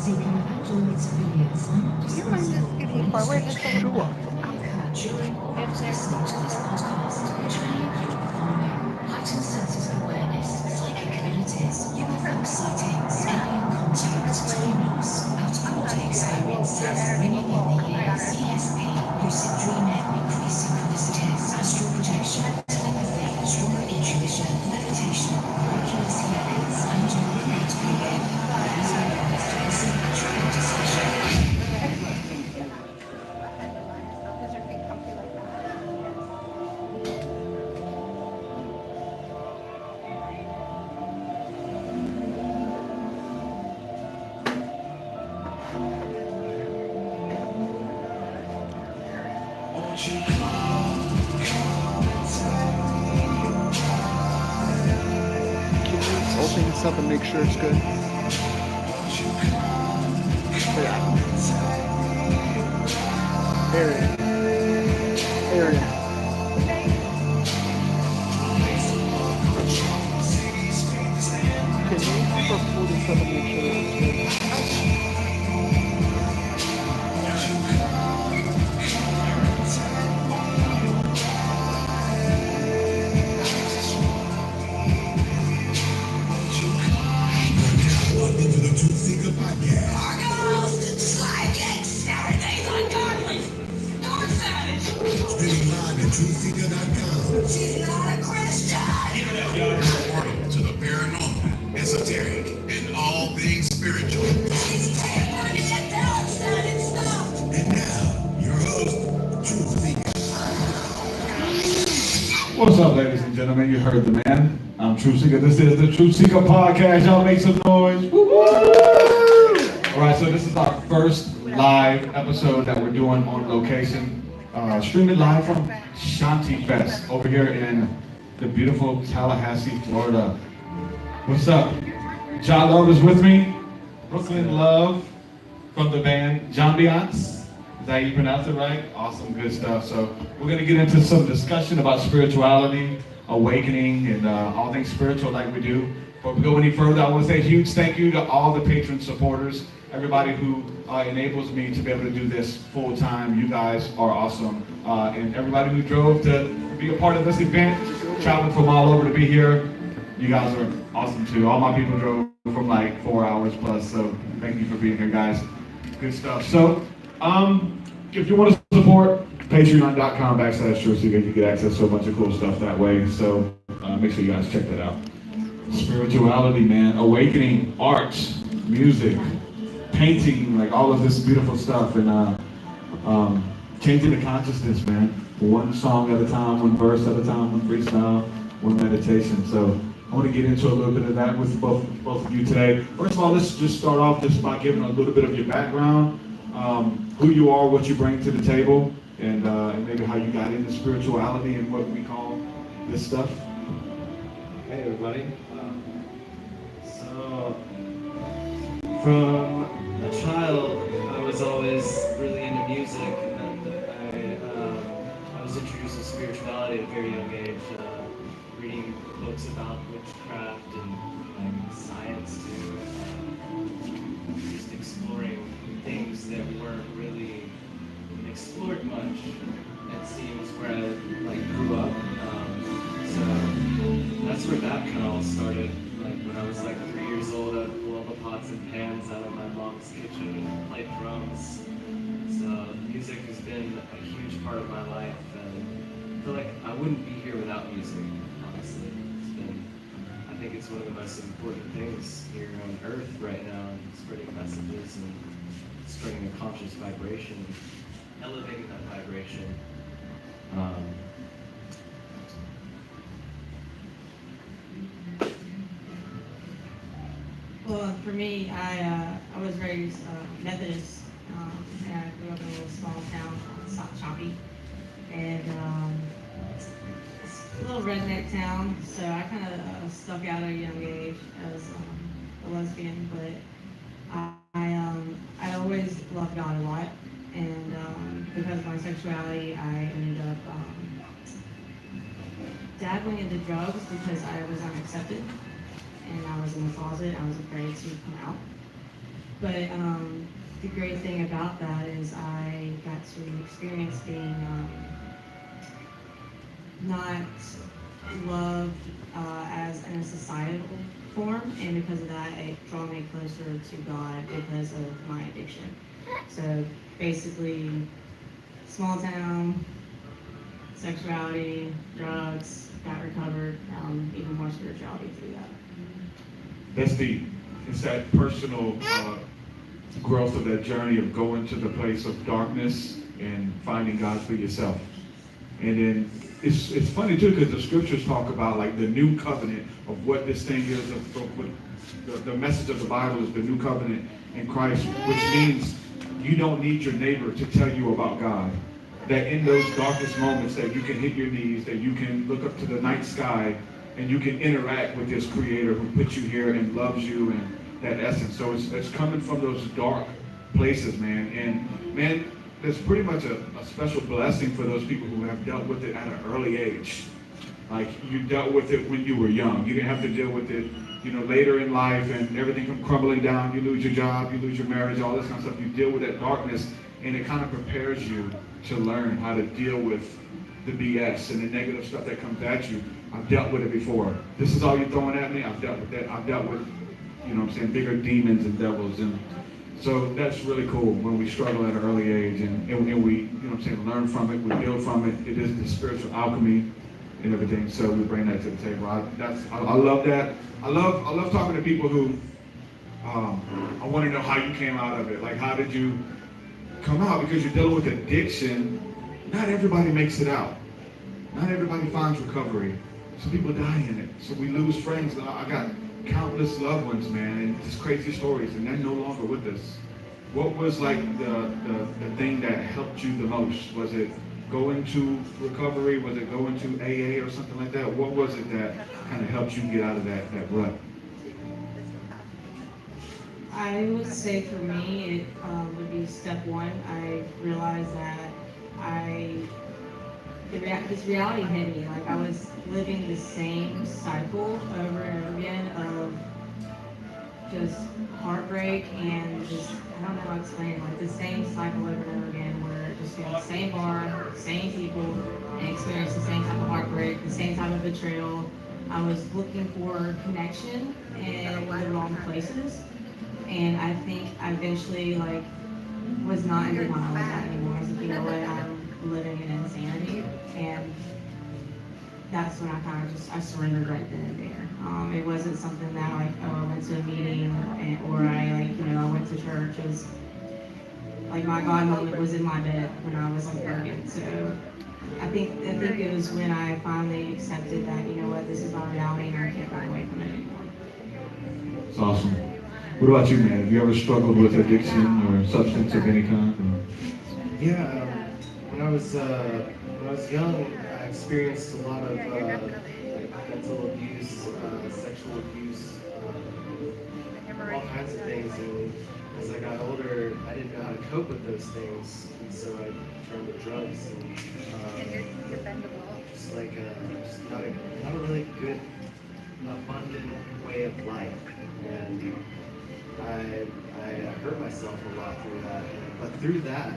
TruthSeekah and all its affiliates are not Do you mind responsible just for giving me any part? Wait, speech just that hold may on. occur during or If after there. listening to this podcast, which may include the following: heightened senses of awareness, psychic abilities, UFO sightings, alien contact, time loss, out-of-body experiences, ringing in the ears, ESP, lucid dreaming, increased synchronicities, astral projection, telepathy, stronger intuition, levitation, miraculous healings, angelic light reading. These are advised to listen at your own discretion. Is your feet comfy like that? Can you open this up and make sure it's good? Area. Area. Can you pull this up and make sure this is good? Welcome to the TruthSeekah podcast. Our host, Psychic Saturdays Ungodly. North Savage. Streaming live at TruthSeekah.com. She's not a Christian. Portal to the paranormal, esoteric, and all things spiritual. She's tampering it down, standing stuff. And now, your host, TruthSeekah. What's up, ladies and gentlemen? You heard the man. I'm TruthSeekah. This is the TruthSeekah podcast. Y'all make some noise. Woo-woo! All right, so this is our first live episode that we're doing on location. Streaming live from Shanti Fest over here in the beautiful Tallahassee, Florida. What's up? JAH Love is with me. Brooklyn Love from the band Jambiance. Is that how you pronounce it right? Awesome, good stuff. So we're going to get into some discussion about spirituality, awakening, and all things spiritual like we do. Before we go any further, I want to say a huge thank you to all the patron supporters, everybody who enables me to be able to do this full time. You guys are awesome. And everybody who drove to be a part of this event, traveling from all over to be here, you guys are awesome too. All my people drove from like 4 hours plus, so thank you for being here, guys. Good stuff. So, if you want to support, patreon.com/TruthSeekah, you get access to a bunch of cool stuff that way. So make sure you guys check that out. Spirituality, man, awakening, art, music, painting, like all of this beautiful stuff, and changing the consciousness, man. One song at a time, one verse at a time, one freestyle, one meditation. So I want to get into a little bit of that with both of you today. First of all, let's just start off just by giving a little bit of your background, who you are, what you bring to the table, and maybe how you got into spirituality and what we call this stuff. Hey everybody. So, from a child, I was always really into music, and I was introduced to spirituality at a very young age, reading books about witchcraft and like science to just exploring things that weren't really explored much. It seems where I like grew up. So that's where that kind of all started. Like when I was like 3 years old, I'd pull all the pots and pans out of my mom's kitchen and play drums. So music has been a huge part of my life, and I feel like I wouldn't be here without music. Honestly, I think it's one of the most important things here on Earth right now, spreading messages and spreading a conscious vibration, elevating that vibration. Well, for me, I was raised Methodist, and I grew up in a little small town called Choppy, and it's a little redneck town, so I kind of stuck out at a young age as a lesbian, but I always loved God a lot, and because of my sexuality, I ended up dabbling into drugs because I was unaccepted and I was in the closet. I was afraid to come out. But the great thing about that is I got to experience being not loved as in a societal form, and because of that, it drew me closer to God because of my addiction. So basically, small town, sexuality, drugs, got recovered, even more spirituality through that. That's deep. It's that personal growth of that journey of going to the place of darkness and finding God for yourself. And then it's funny too, because the scriptures talk about like the new covenant of what this thing is, of what the message of the Bible is the new covenant in Christ, which means you don't need your neighbor to tell you about God. That in those darkest moments that you can hit your knees, that you can look up to the night sky and you can interact with this creator who put you here and loves you and that essence. So it's coming from those dark places, man. And man, there's pretty much a special blessing for those people who have dealt with it at an early age. Like you dealt with it when you were young. You didn't have to deal with it, later in life and everything come crumbling down. You lose your job, you lose your marriage, all this kind of stuff. You deal with that darkness and it kind of prepares you to learn how to deal with the BS and the negative stuff that comes at you. I've dealt with it before. This is all you're throwing at me? I've dealt with that. I've dealt with, bigger demons and devils. And so that's really cool when we struggle at an early age and we, learn from it, we build from it. It is the spiritual alchemy and everything. So we bring that to the table. I love that. I love talking to people who, I want to know how you came out of it. Like, how did you come out? Because you're dealing with addiction. Not everybody makes it out. Not everybody finds recovery. Some people die in it. So we lose friends. I got countless loved ones, man, and just crazy stories, and they're no longer with us. What was like the thing that helped you the most? Was it going to recovery? Was it going to AA or something like that? What was it that kind of helped you get out of that rut? I would say for me, it would be step one. I realized that this reality hit me. Like I was living the same cycle over and over again of just heartbreak and just, I don't know how to explain it, like the same cycle over and over again where just in the same bar, same people, and experience the same type of heartbreak, the same type of betrayal. I was looking for connection in the wrong places. And I think I eventually was not in denial of that anymore. I was like, you know what, I'm living in insanity. And that's when I kind of I surrendered right then and there. It wasn't something that I went to a meeting or I went to church. It was like my God moment was in my bed when I was broken. So I think it was when I finally accepted that, you know what, this is my reality and I can't run away from it anymore. It's awesome. What about you, man? Have you ever struggled with addiction or substance of any kind? Yeah, when I was young, I experienced a lot of mental abuse, sexual abuse, all kinds of things. And as I got older, I didn't know how to cope with those things, and so I turned to drugs and just just not a really good, abundant way of life. And I hurt myself a lot through that, but through that,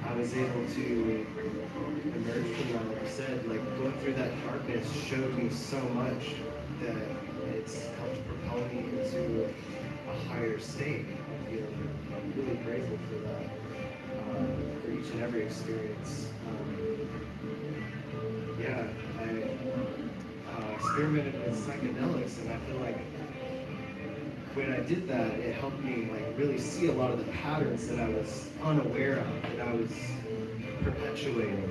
I was able to emerge from that. Like I said, going through that darkness showed me so much that it's helped propel me into a higher state. I'm really grateful for that, for each and every experience. I experimented with psychedelics, and I feel like when I did that, it helped me really see a lot of the patterns that I was unaware of, that I was perpetuating.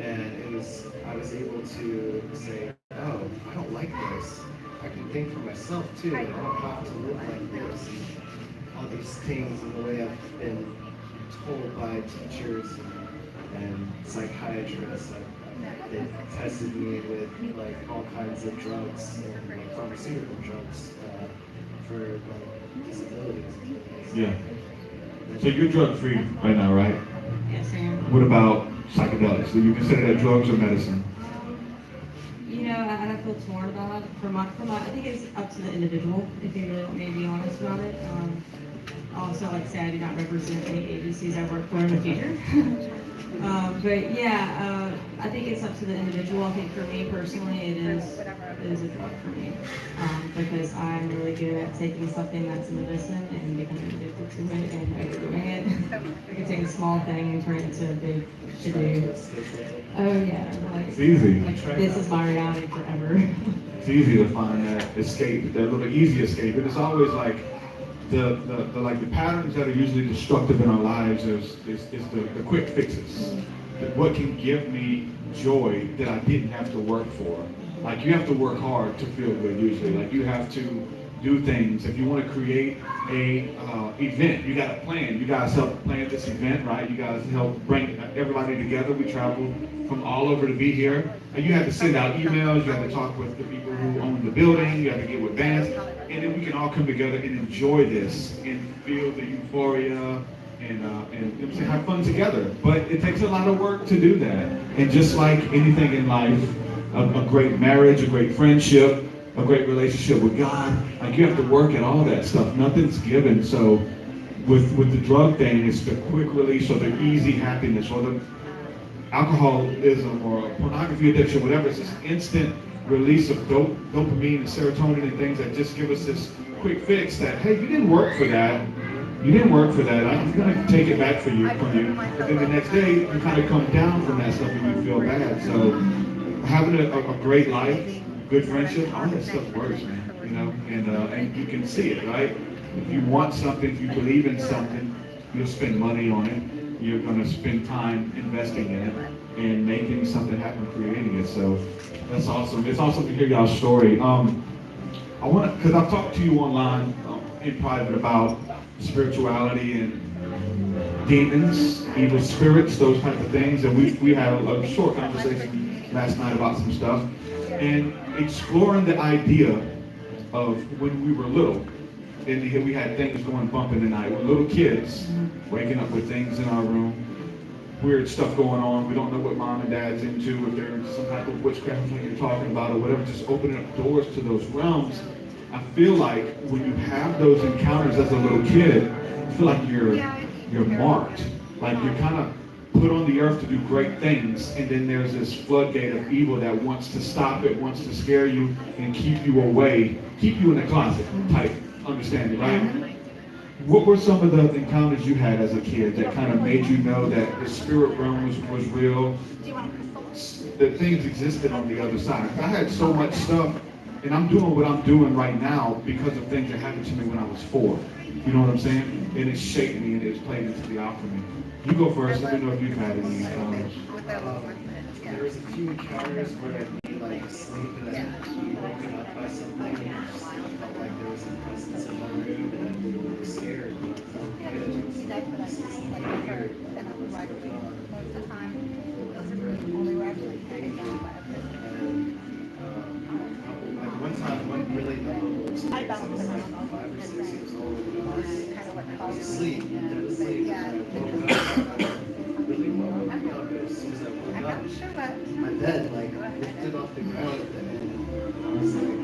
And I was able to say, oh, I don't like this. I can think for myself too. I don't have to live like this. And all these things and the way I've been told by teachers and psychiatrists. They tested me with all kinds of drugs and pharmaceutical drugs for disabilities. Yeah. So you're drug free right now, right? Yes, I am. What about psychedelics? Do you consider that drugs or medicine? of feel torn about it. I think it's up to the individual, if you really want me to be honest about it. Also, like I said, I do not represent any agencies I work for in the future. But yeah, I think it's up to the individual. I think for me personally, it is a drug for me. Because I'm really good at taking something that's a medicine and becoming addicted to it and overdoing it. I can take a small thing and turn it into a big to-do. Oh yeah, like, It's easy. like this is my reality forever. It's easy to find that escape, that little easy escape, and it's always like the patterns that are usually destructive in our lives is the quick fixes. What can give me joy that I didn't have to work for? Like you have to work hard to feel good usually. Like you have to do things. If you want to create a event, you got to plan. You guys help plan this event, right? You guys help bring everybody together. We traveled from all over to be here. And you had to send out emails. You had to talk with the people who own the building. You had to get with bands. And then we can all come together and enjoy this and feel the euphoria and have fun together. But it takes a lot of work to do that. And just like anything in life, a great marriage, a great friendship, a great relationship with God, like you have to work at all that stuff. Nothing's given. So with the drug thing, it's the quick release or the easy happiness or the alcoholism or pornography addiction, whatever. It's this instant release of dopamine and serotonin and things that just give us this quick fix that, hey, you didn't work for that. You didn't work for that. I'm going to take it back from you. But then the next day, you kind of come down from that stuff and you feel bad. So having a great life, good friendship, all that stuff works, man. You know, and you can see it, right? If you want something, if you believe in something, you'll spend money on it. You're going to spend time investing in it and making something happen, creating it. So that's awesome. It's awesome to hear y'all's story. I want to, because I've talked to you online in private about spirituality and demons, evil spirits, those type of things, and we had a short conversation last night about some stuff, and exploring the idea of when we were little, and we had things going bump in the night. We're little kids, waking up with things in our room, weird stuff going on. We don't know what mom and dad's into, if they're into some type of witchcraft like you're talking about or whatever, just opening up doors to those realms. I feel like when you have those encounters as a little kid, I feel like you're marked. Like you're kind of put on the earth to do great things, and then there's this floodgate of evil that wants to stop it, wants to scare you and keep you away, keep you in the closet type understanding, right? What were some of the encounters you had as a kid that kind of made you know that the spirit realm was real, that things existed on the other side? I had so much stuff, and I'm doing what I'm doing right now because of things that happened to me when I was 4. You know what I'm saying? And it shaped me and it's played into the alchemy. You go first. Let me know if you've had any encounters. There was a few encounters where I'd be like asleep and I'd be woken up by something and I just felt like there was a presence in my room and I'd be really scared. And I felt good. It was like weird. What's going on? Like one time, one really memorable experience, I was like 5 or 6 years old and I was asleep, dead asleep, and I woke up, really woke up, as soon as I woke up, my bed like lifted off the ground and I was like,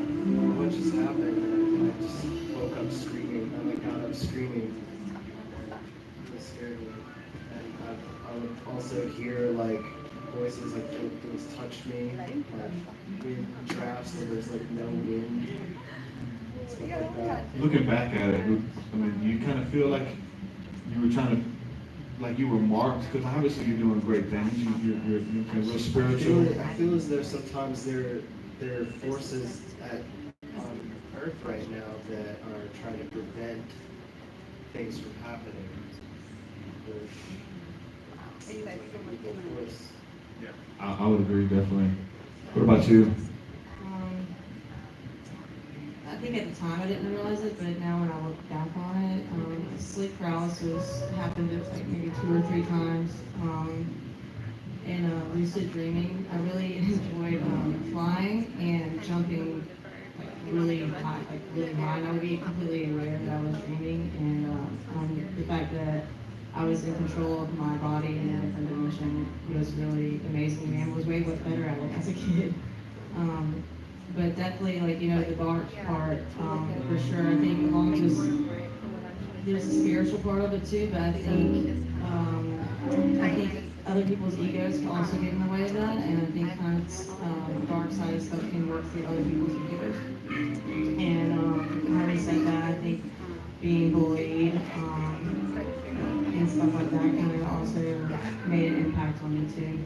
what just happened? And I just woke up screaming, and I got up screaming. It really scared me. And I would also hear like voices, like things touch me, like weird drafts where there's like no wind, stuff like that. Looking back at it, I mean, you kind of feel like you were trying to, like you were marked, because obviously you're doing great things. You're real spiritual. I feel as though sometimes there are forces on Earth right now that are trying to prevent things from happening. Yeah, I would agree, definitely. What about you? I think at the time I didn't realize it, but now when I look back on it, sleep paralysis happened like maybe 2 or 3 times. And lucid dreaming, I really enjoyed flying and jumping like really high, And I would be completely aware that I was dreaming, and the fact that I was in control of my body in a different dimension was really amazing. Man, I was way better at it as a kid. but definitely like, you know, the dark part, for sure. I think along just, there's a spiritual part of it too, but I think other people's egos can also get in the way of that, and I think kind of, dark side of stuff can work through other people's egos. And, having said that, I think being bullied, and stuff like that kind of also made an impact on me too.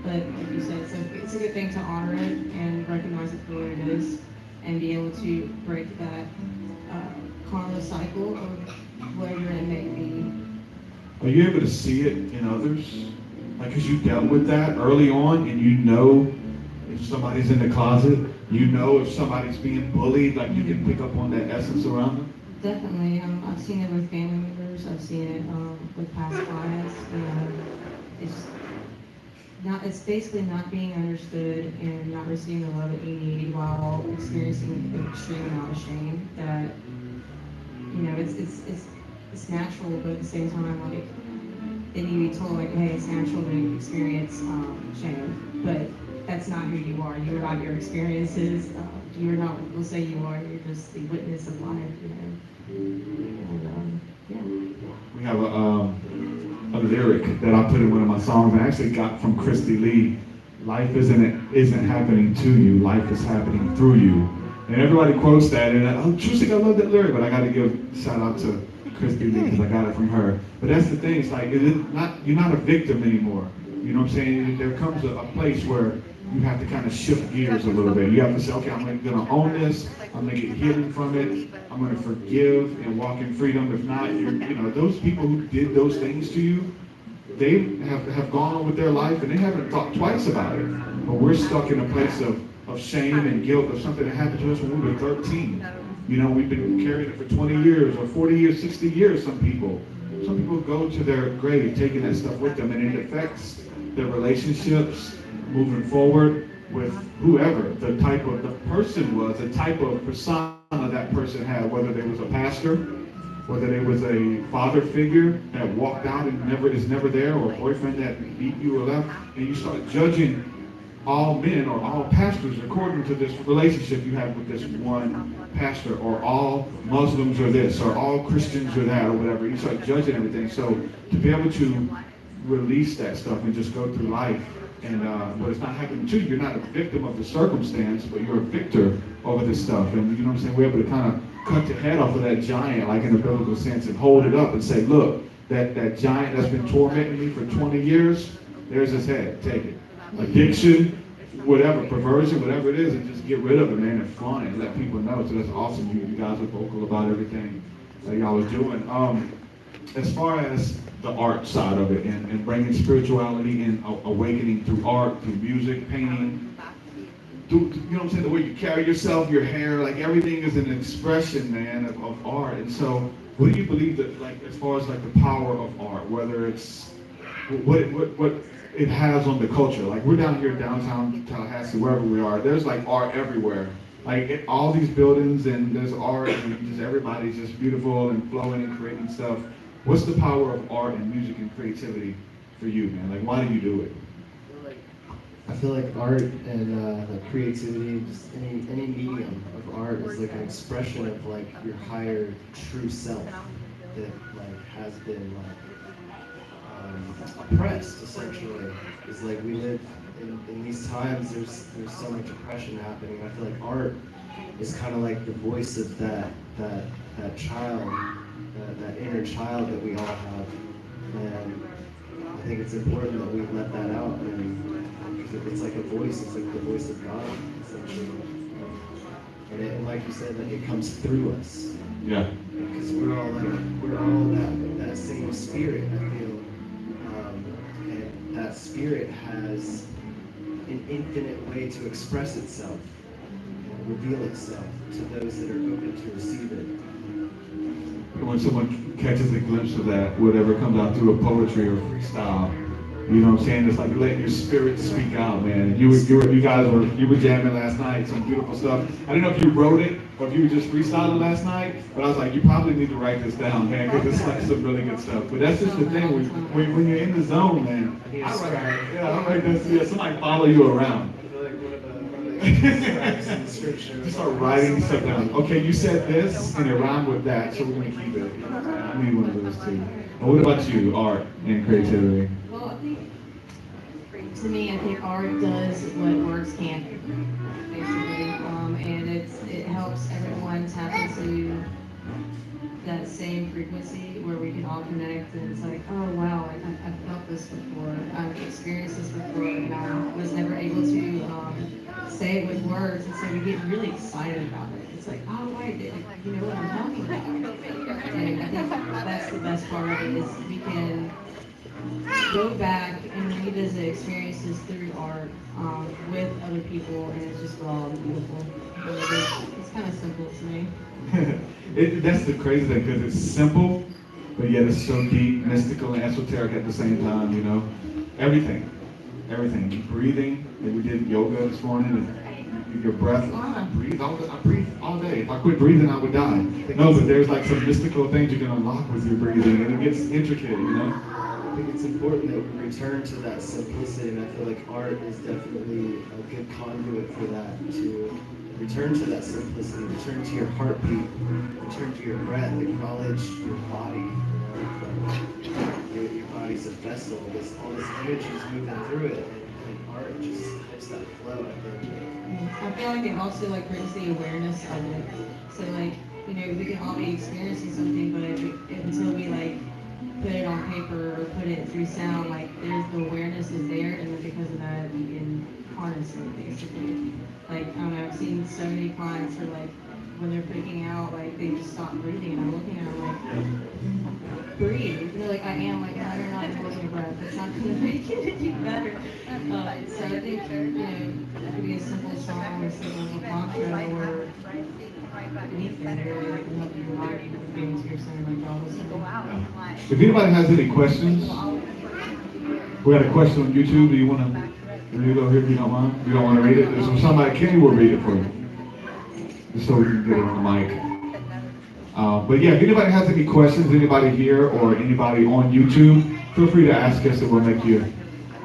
But like you said, it's a good thing to honor it and recognize it for what it is, and be able to break that karma cycle of whatever it may be. Are you able to see it in others? Like, because you dealt with that early on, and you know if somebody's in the closet, you know if somebody's being bullied, like you can pick up on that essence around them? Definitely. I've seen it with family members. I've seen it with past clients. It's basically not being understood and not receiving the love that you need while experiencing an extreme amount of shame. That, you know, it's natural, but at the same time, like, they need to be told, like, hey, it's natural to experience shame, but that's not who you are. You are not your experiences. You are not what people say you are. You're just the witness of life, you know. And, yeah. We have a lyric that I put in one of my songs. I actually got from Christy Lee. Life isn't happening to you. Life is happening through you. And everybody quotes that, and TruthSeekah, I love that lyric, but I got to give a shout out to Christy Lee because I got it from her. But that's the thing. It's like, you're not a victim anymore. You know what I'm saying? There comes a place where you have to kind of shift gears a little bit. You have to say, okay, I'm going to own this. I'm going to get healing from it. I'm going to forgive and walk in freedom. If not, those people who did those things to you, they have gone on with their life and they haven't thought twice about it. But we're stuck in a place of shame and guilt of something that happened to us when we were 13. You know, we've been carrying it for 20 years or 40 years, 60 years, some people. Some people go to their grave taking that stuff with them, and it affects their relationships moving forward with whoever the type of the person was, the type of persona that person had, whether they was a pastor, whether they was a father figure that walked out and is never there, or a boyfriend that beat you or left, and you start judging all men or all pastors according to this relationship you have with this one pastor, or all Muslims are this, or all Christians are that, or whatever. You start judging everything. So to be able to release that stuff and just go through life, and but it's not happening to you. You're not a victim of the circumstance, but you're a victor over this stuff. And you know what I'm saying? We're able to kind of cut the head off of that giant, like in a biblical sense, and hold it up and say, look, that giant that's been tormenting me for 20 years, there's his head. Take it. Addiction, whatever, perversion, whatever it is, and just get rid of it, man, and flaunt it and let people know. So that's awesome. You guys are vocal about everything that y'all are doing. As far as the art side of it and bringing spirituality and awakening through art, through music, painting, you know what I'm saying, the way you carry yourself, your hair, like everything is an expression, man, of art. And so what do you believe that, like, as far as like the power of art, whether it's what it has on the culture? Like, we're down here downtown Tallahassee, wherever we are, there's like art everywhere. Like all these buildings, and there's art, and just everybody's just beautiful and flowing and creating stuff. What's the power of art and music and creativity for you, man? Like, why do you do it? I feel like art and like creativity, just any medium of art is like an expression of like your higher true self that like has been like oppressed, essentially. It's like we live in these times. There's so much oppression happening. I feel like art is kind of like the voice of that child, that inner child that we all have, and I think it's important that we let that out. And it's like a voice. It's like the voice of God, essentially. And like you said, like it comes through us. Yeah. Because we're all that same spirit, I feel. And that spirit has an infinite way to express itself and reveal itself to those that are open to receive it. When someone catches a glimpse of that, whatever comes out through a poetry or freestyle, you know what I'm saying? It's like letting your spirit speak out, man. You guys were jamming last night, some beautiful stuff. I don't know if you wrote it or if you were just freestyling last night, but I was like, you probably need to write this down, man, because it's like some really good stuff. But that's just the thing, when you're in the zone, man. I write this. Yeah, somebody follow you around. I feel like one of the extracts in scripture. You start writing stuff down. Okay, you said this and it rhymed with that, so we're gonna keep it. I need one of those too. And what about you, art and creativity? Well, I think, to me, I think art does what words can't do, basically. And it helps everyone tap into that same frequency where we can all connect, and it's like, oh wow, I've felt this before, I've experienced this before, and I was never able to say it with words, and so we get really excited about it. It's like, oh right, you know what I'm talking about. And I think that's the best part of it, is we can go back and revisit experiences through art with other people, and it's just raw and beautiful. It's kind of simple to me. That's the crazy thing, because it's simple, but yet it's so deep, mystical, and esoteric at the same time, you know? Everything. Breathing, like we did yoga this morning, and your breath, I breathe all day. If I quit breathing, I would die. No, but there's like some mystical things you can unlock with your breathing, and it gets intricate, you know? I think it's important that we return to that simplicity, and I feel like art is definitely a good conduit for that, to return to that simplicity, return to your heartbeat, return to your breath, acknowledge your body. You know, your body's a vessel. All this energy is moving through it, and art just helps that flow. I think. I feel like it also like brings the awareness of it. So like, you know, we can all be experiencing something, but until we like put it on paper or put it through sound, like there's the awareness is there, and then because of that, you can harness it basically. Like, I don't know, I've seen so many clients who are like, when they're freaking out, like they just stop breathing, and I'm looking at them like, breathe. And they're like, I am, like, no, you're not holding your breath. It's not gonna make it any better. So I think, you know, it could be a simple song, a simple mantra, or anything really that can help you relax and get into your center, like all this stuff. If anybody has any questions, we had a question on YouTube. Do you want to read it over here if you don't mind? You don't want to read it? There's somebody, Kenny will read it for you. Just so we can get it on the mic. But yeah, if anybody has any questions, anybody here or anybody on YouTube, feel free to ask us and we'll make you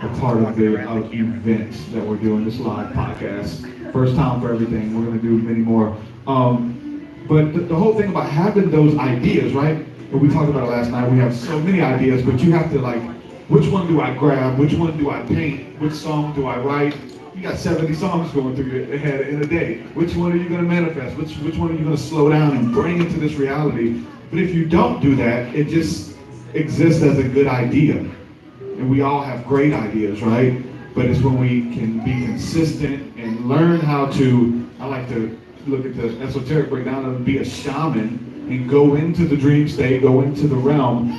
a part of the event that we're doing, this live podcast. First time for everything. We're going to do many more. But the whole thing about having those ideas, right? And we talked about it last night. We have so many ideas, but you have to like, which one do I grab? Which one do I paint? Which song do I write? You got 70 songs going through your head in a day. Which one are you going to manifest? Which one are you going to slow down and bring into this reality? But if you don't do that, it just exists as a good idea. And we all have great ideas, right? But it's when we can be consistent and learn how to, I like to look at the esoteric breakdown of be a shaman and go into the dream state, go into the realm,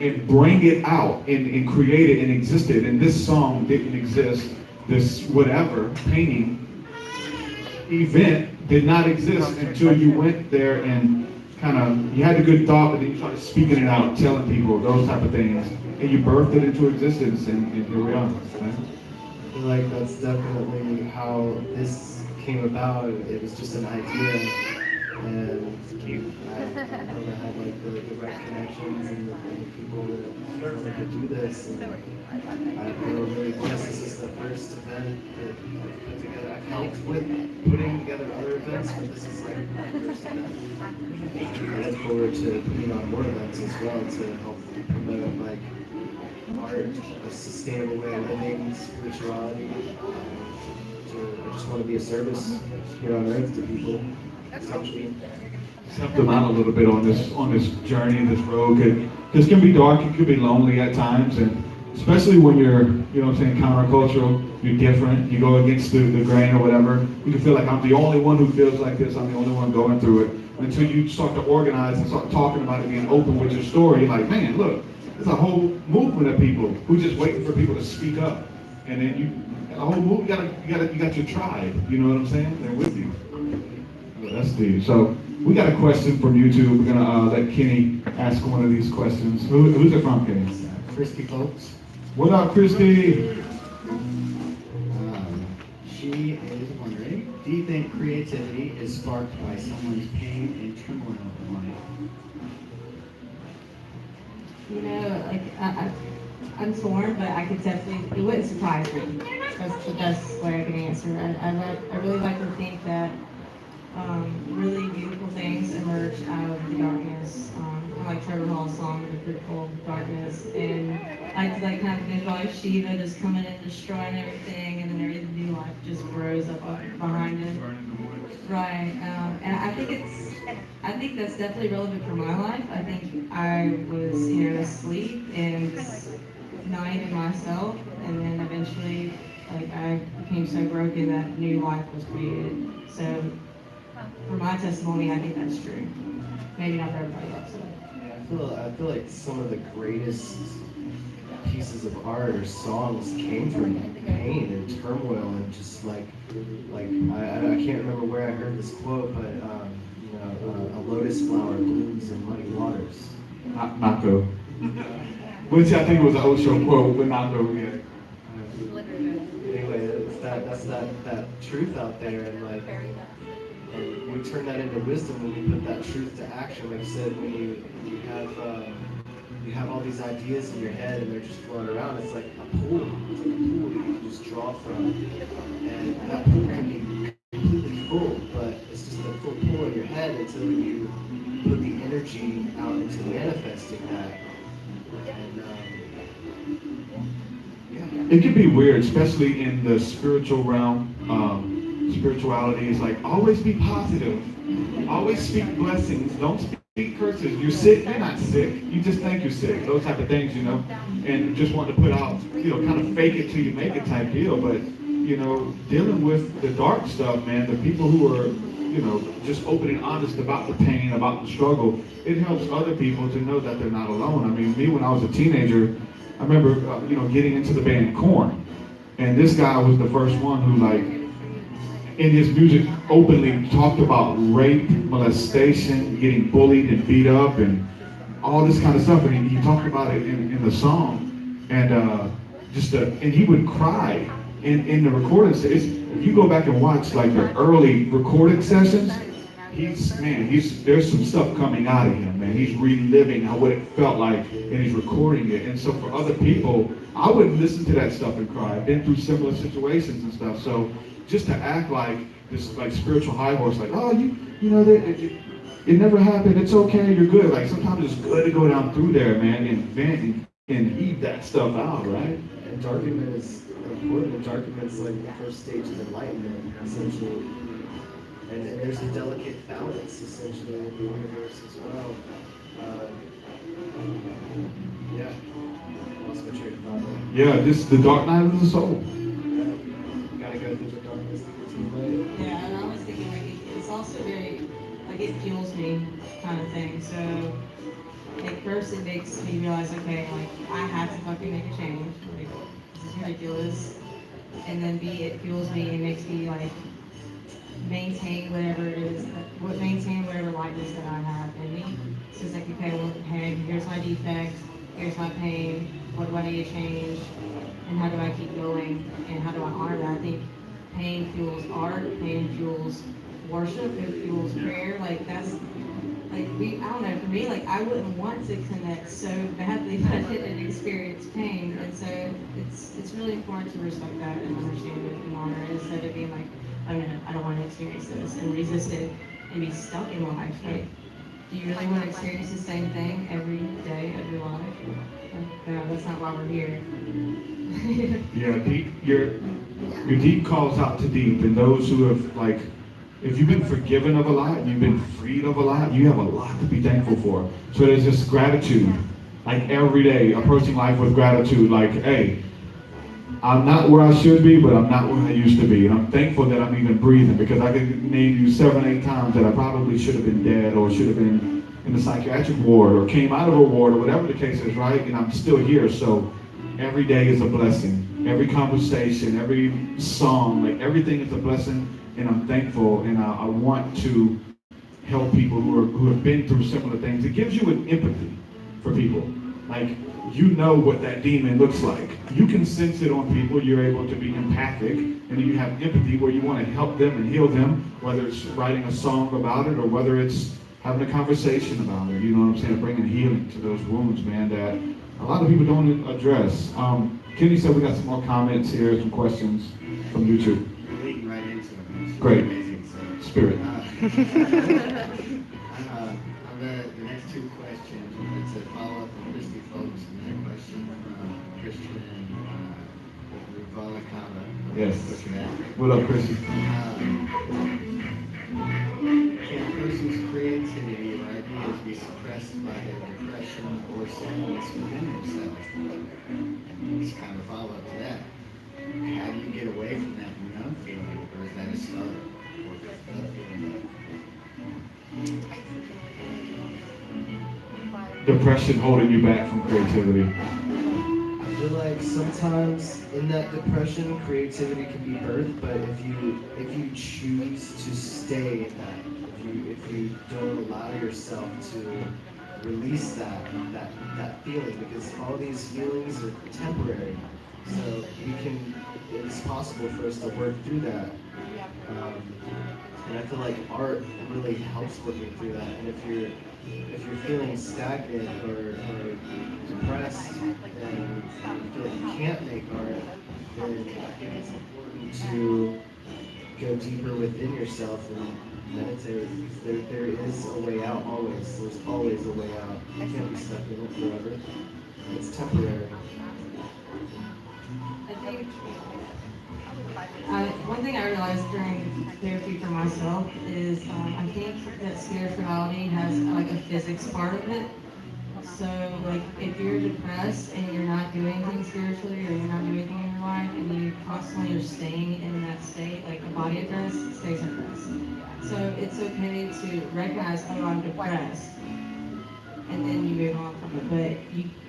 and bring it out and create it and exist it. And this song didn't exist. This whatever painting event did not exist until you went there and kind of, you had the good thought, but then you started speaking it out, telling people those type of things, and you birthed it into existence, and here we are. Right? I feel like that's definitely how this came about. It was just an idea, and I had like the right connections and the people that wanted to do this. And I feel really blessed. This is the first event that I've put together. I've helped with putting together other events, but this is like the first event. I look forward to putting on more events as well to help promote like art, a sustainable way of living, spirituality. I just want to be a service here on earth to people. Help them out a little bit on this journey, this road. This can be dark, it can be lonely at times, and especially when you're, you know what I'm saying, countercultural, you're different, you go against the grain or whatever. You can feel like I'm the only one who feels like this, I'm the only one going through it. Until you start to organize and start talking about it, being open with your story, you're like, man, look, there's a whole movement of people who just waiting for people to speak up. And then a whole movement, you got your tribe, you know what I'm saying? They're with you. Oh, that's deep. So we got a question from YouTube. We're gonna let Kenny ask one of these questions. Who's it from, Kenny? Christy folks. What up, Christy? She is wondering, do you think creativity is sparked by someone's pain and turmoil in life? You know, like I'm torn, but I could definitely, it wouldn't surprise me. That's the best way I can answer. I really like to think that really beautiful things emerge out of the darkness. Kind of like Trevor Hall's song, The Fruitful Darkness. And I like to like kind of visualize Shiva just coming in, destroying everything, and then the new life just grows up behind it. Right. And I think that's definitely relevant for my life. I think I was, asleep and dying in myself, and then eventually, like, I became so broken that new life was created. So, for my testimony, I think that's true. Maybe not for everybody else. So. Yeah, I feel like some of the greatest pieces of art or songs came from pain and turmoil and just like I can't remember where I heard this quote, but a lotus flower blooms in muddy waters. Not good. Which I think was an Osho quote, but not good. Anyway, that's that truth out there, and we turn that into wisdom when we put that truth to action. Like I said, when you have all these ideas in your head and they're just floating around, it's like a pool. It's like a pool that you can just draw from, and that pool can be completely full, but it's just a full pool in your head until you put the energy out into manifesting that. And It can be weird, especially in the spiritual realm. Spirituality is like, always be positive. Always speak blessings. Don't speak curses. You're sick, you're not sick. You just think you're sick. Those type of things, And just want to put out, kind of fake it till you make it type deal. But, dealing with the dark stuff, man, the people who are, just open and honest about the pain, about the struggle, it helps other people to know that they're not alone. I mean, me, when I was a teenager, I remember, getting into the band Korn, and this guy was the first one who, like, in his music openly talked about rape, molestation, getting bullied and beat up, and all this kind of stuff. And he talked about it in the song, and and he would cry in the recording. If you go back and watch like the early recording sessions, there's some stuff coming out of him, man. He's reliving what it felt like, and he's recording it. And so for other people, I wouldn't listen to that stuff and cry. I've been through similar situations and stuff. So just to act like this, like spiritual high horse, like, oh, it never happened. It's okay. You're good. Like sometimes it's good to go down through there, man, and vent and heave that stuff out, right? And darkness is important. Darkness is like the first stage of enlightenment, essentially. And there's a delicate balance, essentially, in the universe as well. Yeah. Lost my train of thought. Yeah, this the dark night of the soul. You gotta go through the darkness to the light. Yeah, and I was thinking, like, it's also very, like, it fuels me kind of thing. So, like, first it makes me realize, okay, like, I have to fucking make a change. Like, this is ridiculous. And then B, it fuels me and makes me, like, maintain whatever it is, maintain whatever lightness that I have in me. So it's like, okay, well, hey, here's my defect, here's my pain, what do I need to change, and how do I keep going, and how do I honor that? I think pain fuels art, pain fuels worship, it fuels prayer, like that's, like I don't know, for me, like I wouldn't want to connect so badly if I didn't experience pain, and so it's really important to respect that and understand it and honor it instead of being like, I don't want to experience this and resist it and be stuck in life. Like, do you really want to experience the same thing every day of your life? Like, no, that's not why we're here. Yeah, your deep calls out to deep, and those who have, like, if you've been forgiven of a lot, you've been freed of a lot, you have a lot to be thankful for. So there's this gratitude, like every day, approaching life with gratitude, like, hey, I'm not where I should be, but I'm not where I used to be. And I'm thankful that I'm even breathing, because I could name you 7, 8 times that I probably should have been dead or should have been in the psychiatric ward or came out of a ward or whatever the case is, right? And I'm still here. So every day is a blessing. Every conversation, every song, like everything is a blessing. And I'm thankful, and I want to help people who have been through similar things. It gives you an empathy for people. Like, you know what that demon looks like. You can sense it on people. You're able to be empathic, and then you have empathy where you want to help them and heal them, whether it's writing a song about it or whether it's having a conversation about it. You know what I'm saying? Bringing healing to those wounds, man, that a lot of people don't address. Kenny said we got some more comments here, some questions from YouTube. You're leading right into it. It's Great. Amazing. So, Spirit. on the next two questions, it's a follow-up from Christy Folks and then a question from Christian Ruvalakava. Yes. Butcher that. What up, Chrissy? Can a person's creativity or ideas be suppressed by their depression or sadness within themselves? It's kind of a follow-up to that. How do you get away from that numb feeling, or is that a start? Or that feeling Depression holding you back from creativity. I feel like sometimes in that depression, creativity can be birthed, but if you choose to stay in that, if you don't allow yourself to release that feeling, because all these feelings are temporary, so it's possible for us to work through that. And I feel like art really helps working through that. And if you're feeling stagnant or depressed and you feel like you can't make art, then I think it's important to go deeper within yourself and meditate. There is a way out always. There's always a way out. You can't be stuck in it forever. It's temporary. I think one thing I realized during therapy for myself is I think that spirituality has like a physics part of it. So like if you're depressed and you're not doing things spiritually or you're not doing anything in your life and you constantly are staying in that state, like a body at rest stays at rest. So it's okay to recognize, oh, I'm depressed. And then you move on from it. But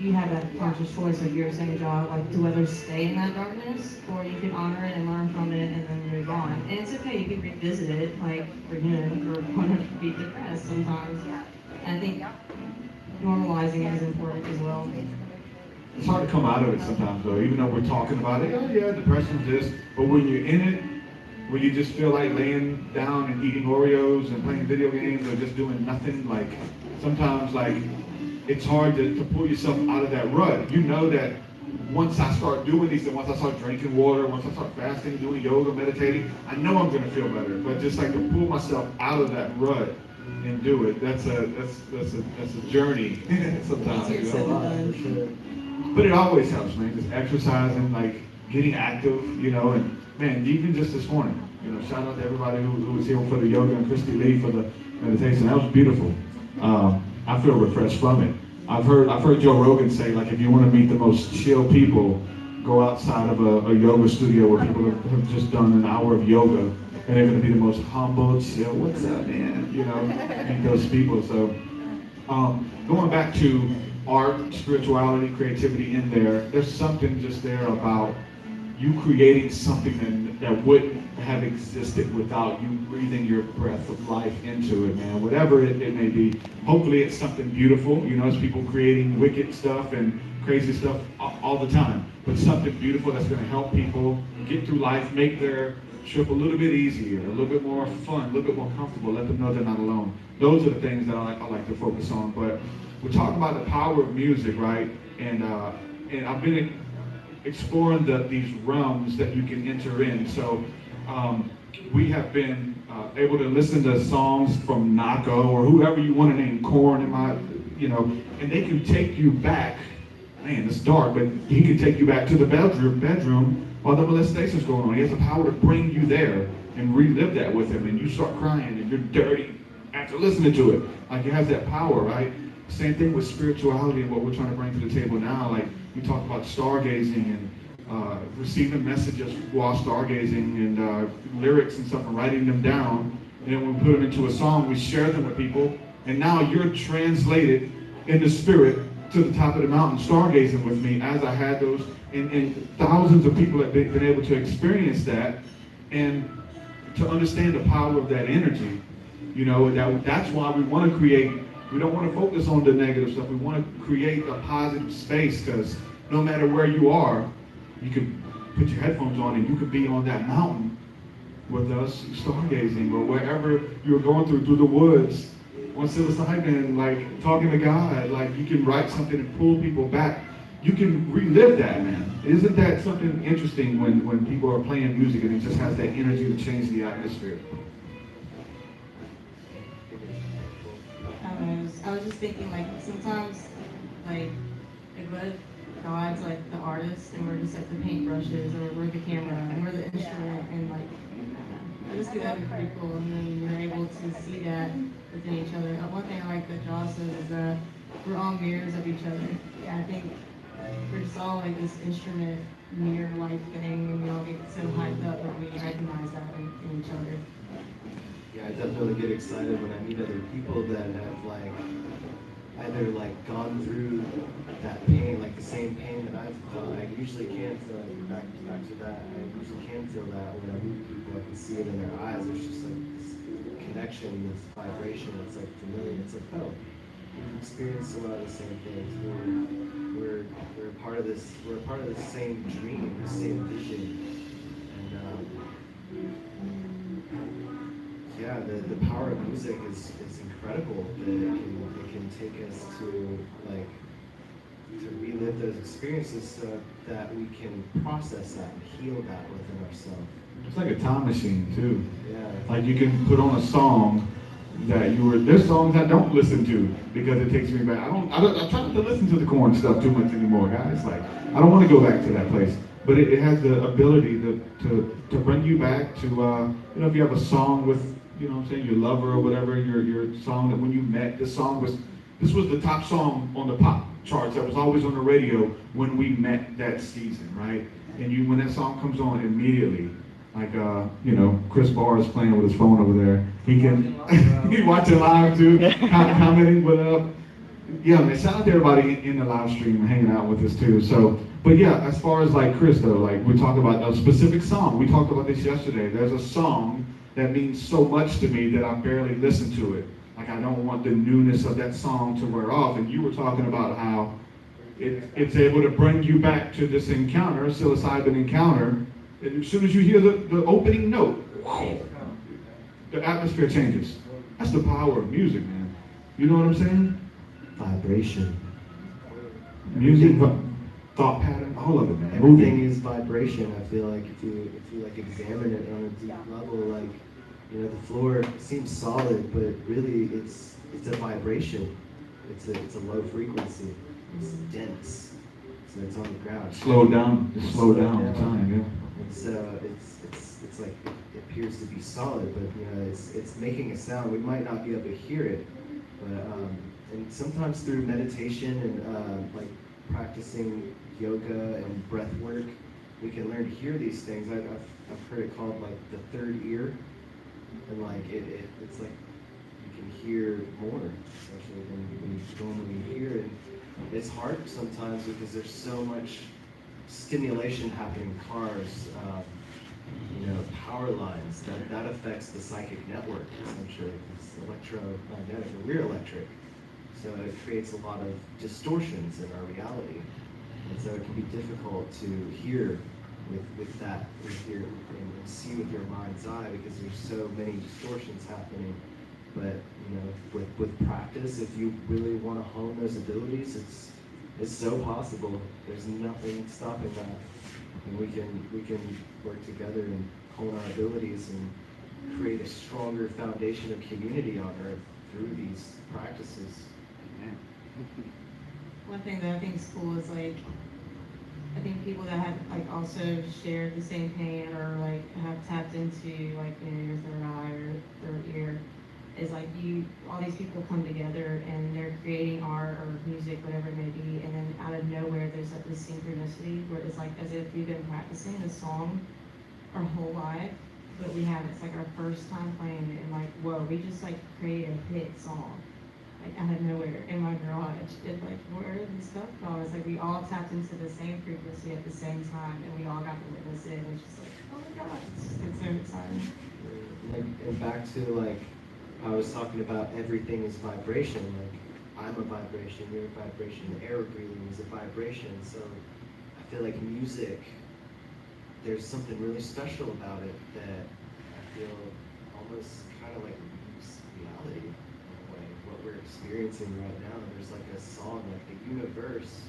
you have a conscious choice of your same job, like to whether stay in that darkness or you can honor it and learn from it and then move on. And it's okay, you can revisit it, like we're going to be depressed sometimes. And I think normalizing it is important as well. It's hard to come out of it sometimes though, even though we're talking about it, oh yeah, depression's this, but when you're in it, when you just feel like laying down and eating Oreos and playing video games or just doing nothing, like sometimes like it's hard to pull yourself out of that rut. You know that once I start doing these things, once I start drinking water, once I start fasting, doing yoga, meditating, I know I'm gonna feel better. But just like to pull myself out of that rut and do it, that's a journey sometimes. You It's a lot, know? for sure. But it always helps, man. Just exercising, like getting active, you know, and man, even just this morning, you know, shout out to everybody who was here for the yoga and Christy Lee for the meditation. That was beautiful. I feel refreshed from it. I've heard Joe Rogan say, like, if you want to meet the most chill people, go outside of a yoga studio where people have just done an hour of yoga, and they're going to be the most humble, chill, what's up, man? You know, meet those people. So, going back to art, spirituality, creativity in there, there's something just there about you creating something that wouldn't have existed without you breathing your breath of life into it, man. Whatever it may be. Hopefully it's something beautiful. You know, it's people creating wicked stuff and crazy stuff all the time. But something beautiful that's going to help people get through life, make their trip a little bit easier, a little bit more fun, a little bit more comfortable, let them know they're not alone. Those are the things that I like to focus on. But we're talking about the power of music, right? And I've been exploring these realms that you can enter in. So we have been able to listen to songs from Nako or whoever you want to name, Korn in my, you know, and they can take you back. Man, it's dark, but he can take you back to the bedroom while the molestation's going on. He has the power to bring you there and relive that with him, and you start crying and you're dirty after listening to it. Like, it has that power, right? Same thing with spirituality and what we're trying to bring to the table now. Like, we talk about stargazing and receiving messages while stargazing and lyrics and stuff and writing them down. And then when we put them into a song, we share them with people. And now you're translated in the spirit to the top of the mountain, stargazing with me as I had those. And thousands of people have been able to experience that and to understand the power of that energy. You know, that's why we want to create. We don't want to focus on the negative stuff. We want to create a positive space, because no matter where you are, you can put your headphones on and you could be on that mountain with us stargazing, or wherever you're going through the woods on psilocybin, like talking to God. Like, you can write something and pull people back you can relive that, man. Isn't that something interesting when people are playing music and it just has that energy to change the atmosphere? I was just thinking, like, sometimes, like what if God's like the artist and we're just like the paintbrushes, or we're the camera and we're the instrument, and like, I just think that'd be pretty cool. And then you're able to see that within each other. One thing I like that Josh says is that we're all mirrors of each other. And I think we're just all like this instrument mirror-like thing, and we all get so hyped up that we recognize that in each other. Yeah, I definitely get excited when I meet other people that have like either like gone through that pain, like the same pain that I've felt. I usually can feel like back to that. I usually can feel that when I meet people. I can see it in their eyes. There's just like this connection, this vibration. It's like familiar. It's like, oh, we've experienced a lot of the same things. We're a part of this. We're a part of the same dream, the same vision. And yeah, the power of music is incredible. That it can take us to like to relive those experiences so that we can process that and heal that within ourselves. It's like a time machine too. Yeah. Like you can put on a song that there's songs I don't listen to because it takes me back. I try not to listen to the corn stuff too much anymore, guys. Like, I don't want to go back to that place. But it has the ability to bring you back to, if you have a song with, what I'm saying, your lover or whatever, your song that when you met, this was the top song on the pop charts that was always on the radio when we met that season, right? And when that song comes on immediately, like, Chris Barr is playing with his phone over there. He can, he's watching live too, commenting with yeah, man, shout out to everybody in the live stream hanging out with us too. So, but yeah, as far as like Chris though, like we talked about a specific song. We talked about this yesterday. There's a song that means so much to me that I barely listen to it. Like I don't want the newness of that song to wear off. And you were talking about how it's able to bring you back to this encounter, psilocybin encounter. And as soon as you hear the opening note, the atmosphere changes. That's the power of music, man. You know what I'm saying? Vibration. Music, thought pattern, all of it, man. Everything is vibration. I feel like if you like examine it on a deep level, like the floor seems solid, but really it's a vibration. It's a low frequency. It's dense. So it's on the ground. Slow down. Just slow down the time, yeah. And so it's like it appears to be solid, but it's making a sound. We might not be able to hear it, but and sometimes through meditation and like practicing yoga and breath work, we can learn to hear these things. I've heard it called like the third ear, and like it's like you can hear more, especially when you normally hear it. It's hard sometimes because there's so much stimulation happening in cars, power lines, that affects the psychic network, essentially. It's electromagnetic, and we're electric. So it creates a lot of distortions in our reality. And so it can be difficult to hear with your and see with your mind's eye because there's so many distortions happening. But with practice, if you really want to hone those abilities, it's so possible. There's nothing stopping that. And we can work together and hone our abilities and create a stronger foundation of community on earth through these practices. One thing that I think is cool is like, I think people that have like also shared the same pain or like have tapped into like your third eye or third ear, is like all these people come together and they're creating art or music, whatever it may be, and then out of nowhere there's like this synchronicity where it's like as if we've been practicing the song our whole life, but it's like our first time playing it, and like, whoa, we just like created a hit song. Like out of nowhere in my garage. It's like, where did this stuff from? It's like we all tapped into the same frequency at the same time, and we all got to witness it. And it's just like, oh my gosh, it's so exciting. And back to like, I was talking about everything is vibration. Like I'm a vibration, you're a vibration. The air we're breathing is a vibration. So I feel like music, there's something really special about it that I feel almost kind of like reality. What we're experiencing right now. There's like a song, like the universe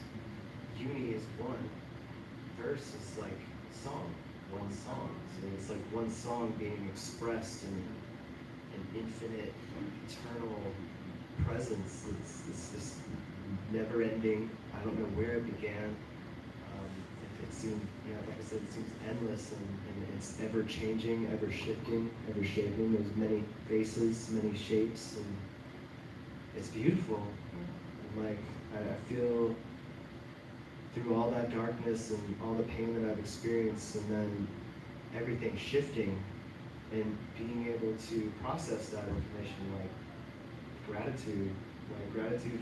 uni is one, verse is like song, one song. So it's like one song being expressed in an infinite, eternal presence. It's this never-ending. I don't know where it began. It seemed, like I said, it seems endless, and it's ever changing, ever shifting, ever shaping. There's many faces, many shapes, and it's beautiful. And like I feel through all that darkness and all the pain that I've experienced, and then everything shifting, and being able to process that information, like gratitude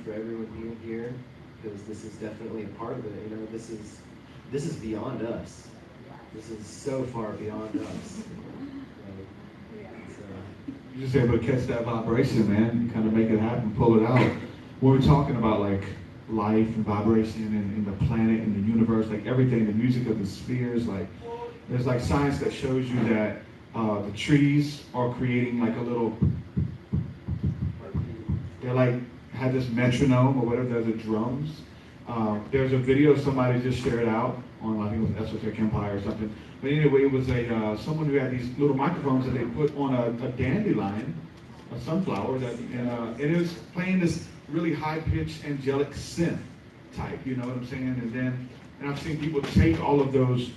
for everyone being here, because this is definitely a part of it. This is beyond us. This is so far beyond us. You're just able to catch that vibration, man, and kind of make it happen, pull it out. When we're talking about like life and vibration and the planet and the universe, like everything, the music of the spheres, like there's like science that shows you that the trees are creating like a little, they're like, had this metronome or whatever, they're the drums. There's a video somebody just shared out on, I think it was Esoteric Empire or something. But anyway, it was someone who had these little microphones that they put on a dandelion, a sunflower, and it was playing this really high-pitched angelic synth type, you know what I'm saying? And I've seen people take all of those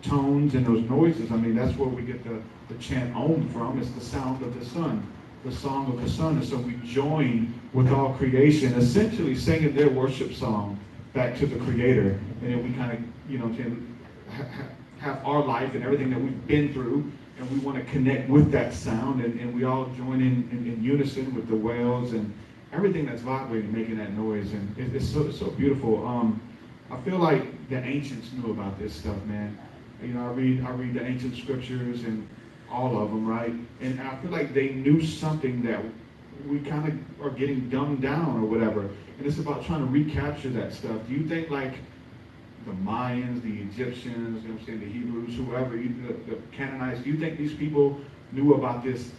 tones and those noises. I mean, that's where we get the chant Om from. It's the sound of the sun, the song of the sun. And so we join with all creation, essentially singing their worship song back to the Creator. And then we kind of, can have our life and everything that we've been through, and we want to connect with that sound, and we all join in unison with the whales and everything that's vibrating, making that noise, and it's so beautiful. I feel like the ancients knew about this stuff, man. I read the ancient scriptures and all of them, right? And I feel like they knew something that we kind of are getting dumbed down or whatever. And it's about trying to recapture that stuff. Do you think like the Mayans, the Egyptians, the Hebrews, whoever, the Canaanites, do you think these people knew about this,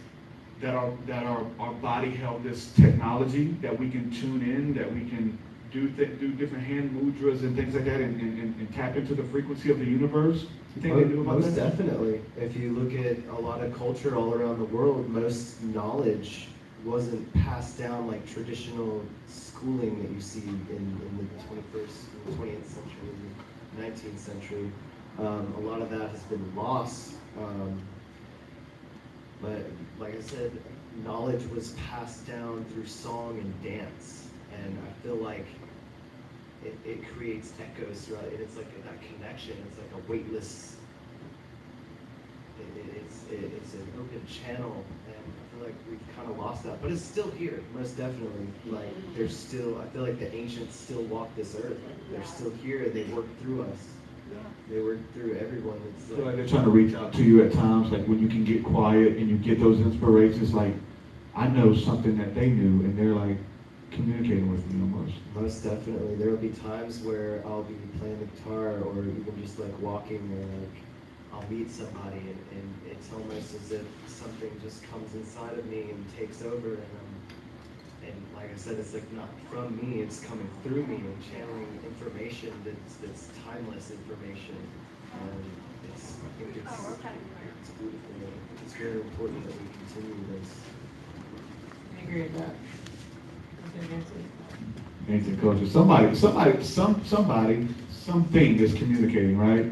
that our body held this technology that we can tune in, that we can do different hand mudras and things like that, and tap into the frequency of the universe? You think they knew about Most that? definitely. If you look at a lot of culture all around the world, most knowledge wasn't passed down like traditional schooling that you see in the 20th century, the 19th century. A lot of that has been lost. But like I said, knowledge was passed down through song and dance. And I feel like it creates echoes, right? And it's like that connection. It's like a weightless, it's an open channel. And I feel like we've kind of lost that. But it's still here, most definitely. Like, there's still, I feel like the ancients still walk this earth. They're still here. They work through us. They work through everyone. It's I feel like they're trying to reach out to you at times, like when you can get quiet and you get those inspirations, like, I know something that they knew, and they're like communicating with me almost. Most definitely. There will be times where I'll be playing the guitar, or even just like walking, or like I'll meet somebody, and it's almost as if something just comes inside of me and takes over, and like I said, it's like not from me, it's coming through me and channeling information that's timeless information. And I think it's beautiful. It's very important that we continue this. I agree with that. Ancient culture. Somebody, something is communicating, right?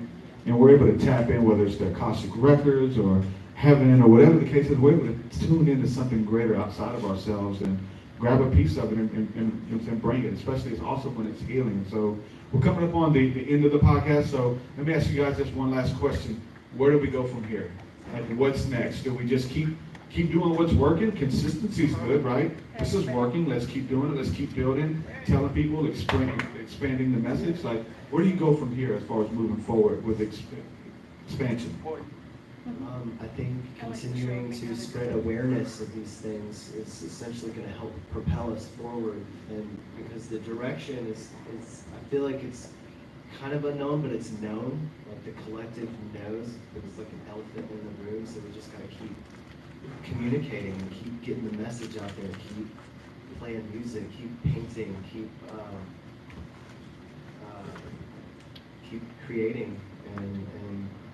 And we're able to tap in, whether it's the Akashic records or heaven or whatever the case is. We're able to tune into something greater outside of ourselves and grab a piece of it and bring it. Especially, it's also when it's healing. So we're coming up on the end of the podcast. So let me ask you guys just one last question. Where do we go from here? Like, what's next? Do we just keep doing what's working? Consistency is good, right? This is working. Let's keep doing it. Let's keep building, telling people, expanding the message. Like, where do you go from here as far as moving forward with expansion? I think continuing to spread awareness of these things is essentially going to help propel us forward. And because the direction is I feel like it's kind of unknown, but it's known. Like the collective knows. There's like an elephant in the room, so we just got to keep communicating and keep getting the message out there, keep playing music, keep painting, keep keep creating and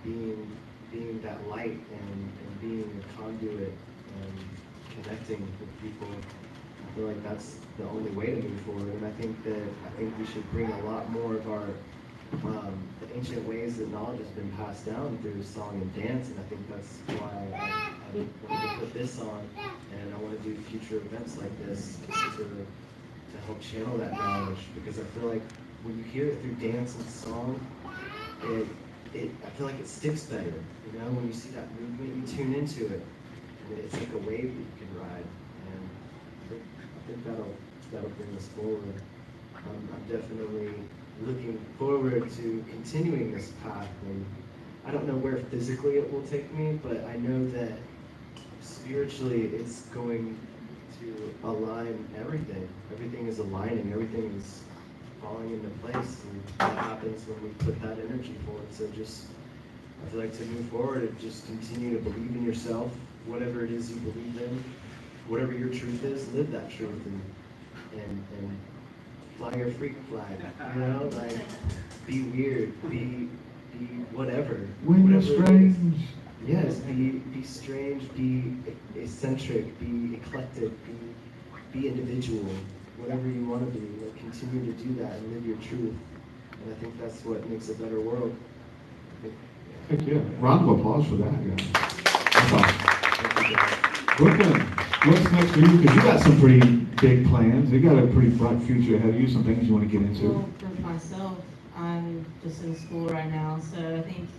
being that light and being a conduit and connecting with people. I feel like that's the only way to move forward, and I think we should bring a lot more of our the ancient ways that knowledge has been passed down through song and dance, and I think that's why I wanted to put this on, and I want to do future events like this to help channel that knowledge, because I feel like when you hear it through dance and song, I feel like it sticks better. You know, when you see that movement, you tune into it, and it's like a wave that you can ride, and I think that'll bring us forward. I'm definitely looking forward to continuing this path, and I don't know where physically it will take me, but I know that spiritually it's going to align everything. Everything is aligning, everything is falling into place, and that happens when we put that energy forward. So I feel like to move forward and just continue to believe in yourself, whatever it is you believe in, whatever your truth is, live that truth, and fly your freak flag, you know, like be weird, be whatever. When you're whatever it strange. is. Yes, be strange, be eccentric, be eclectic, be individual, whatever you want to be. Like, continue to do that and live your truth, and I think that's what makes a better world. Heck yeah. Round of applause for that, guys. That's awesome. What's next for you? Because you got some pretty big plans. You got a pretty bright future ahead of you, some things you want to get into. Well, for myself, I'm just in school right now, so I think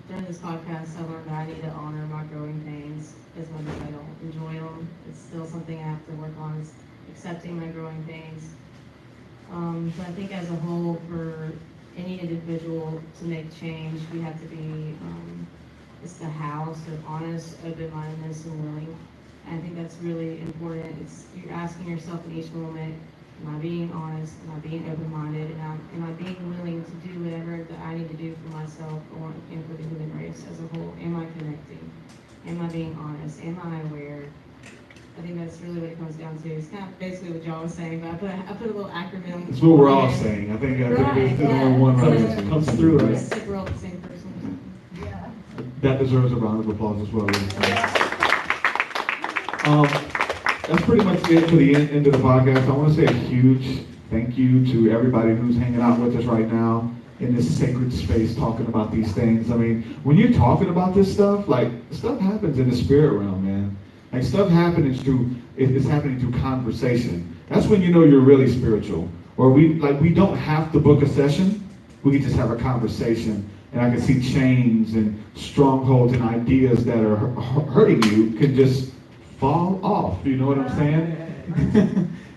during this podcast, I learned that I need to honor my growing pains as much as I don't enjoy them. It's still something I have to work on, is accepting my growing pains. But I think as a whole, for any individual to make change, we have to be, it's the how, so honest, open-mindedness, and willing. And I think that's really important. You're asking yourself in each moment, am I being honest? Am I being open-minded? And am I being willing to do whatever that I need to do for myself and for the human race as a whole? Am I connecting? Am I being honest? Am I aware? I think that's really what it comes down to. It's kind of basically what y'all was saying, but I put a little acronym. That's what we're all saying. I think there's only one right that comes through, I right? think we're all the same person. Yeah. That deserves a round of applause as well. That's pretty much it for the end of the podcast. I want to say a huge thank you to everybody who's hanging out with us right now in this sacred space talking about these things. I mean, when you're talking about this stuff, like, stuff happens in the spirit realm, man. Like, stuff happens it's happening through conversation. That's when you know you're really spiritual. Or we don't have to book a session. We can just have a conversation. And I can see chains and strongholds and ideas that are hurting you can just fall off. You know what I'm saying?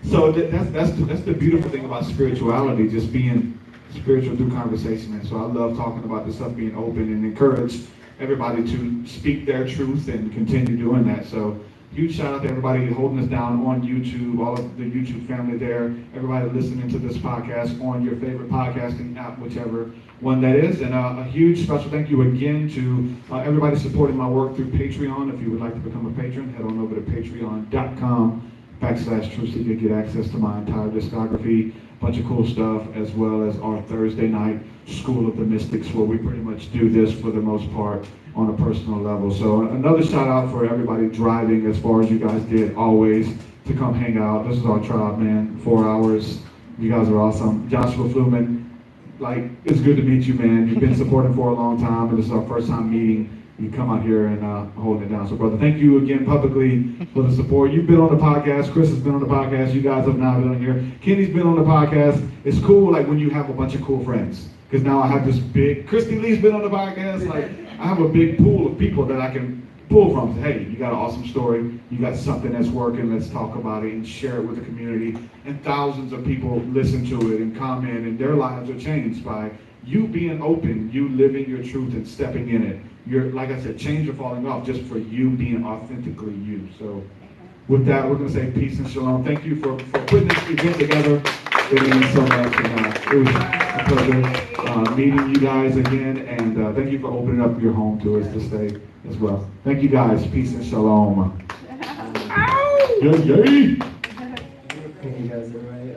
So that's the beautiful thing about spirituality, just being spiritual through conversation. And so I love talking about this stuff, being open, and encourage everybody to speak their truth and continue doing that. So huge shout out to everybody holding us down on YouTube, all of the YouTube family there, everybody listening to this podcast on your favorite podcasting app, whichever one that is. And a huge special thank you again to everybody supporting my work through Patreon. If you would like to become a patron, head on over to patreon.com/TruthSeekah. Get access to my entire discography, bunch of cool stuff, as well as our Thursday night School of the Mystics, where we pretty much do this for the most part on a personal level. So another shout out for everybody driving as far as you guys did always to come hang out. This is our tribe, man. 4 hours. You guys are awesome. Joshua Fluman, like, it's good to meet you, man. You've been supporting for a long time, and this is our first time meeting. You come out here and holding it down. So, brother, thank you again publicly for the support. You've been on the podcast. Chris has been on the podcast. You guys have now been on here. Kenny's been on the podcast. It's cool, like, when you have a bunch of cool friends. Because now I have this big, Christy Lee's been on the podcast. Like, I have a big pool of people that I can pull from. Say, hey, you got an awesome story. You got something that's working. Let's talk about it and share it with the community. And thousands of people listen to it and comment, and their lives are changed by you being open, you living your truth and stepping in it. You're, like I said, chains are falling off just for you being authentically you. So with that, we're going to say peace and shalom. Thank you for putting this event together. It means so much. And, it was a pleasure meeting you guys again. And thank you for opening up your home to us to stay as well. Thank you guys. Peace and shalom. Yay, yay. Thank you guys, everybody.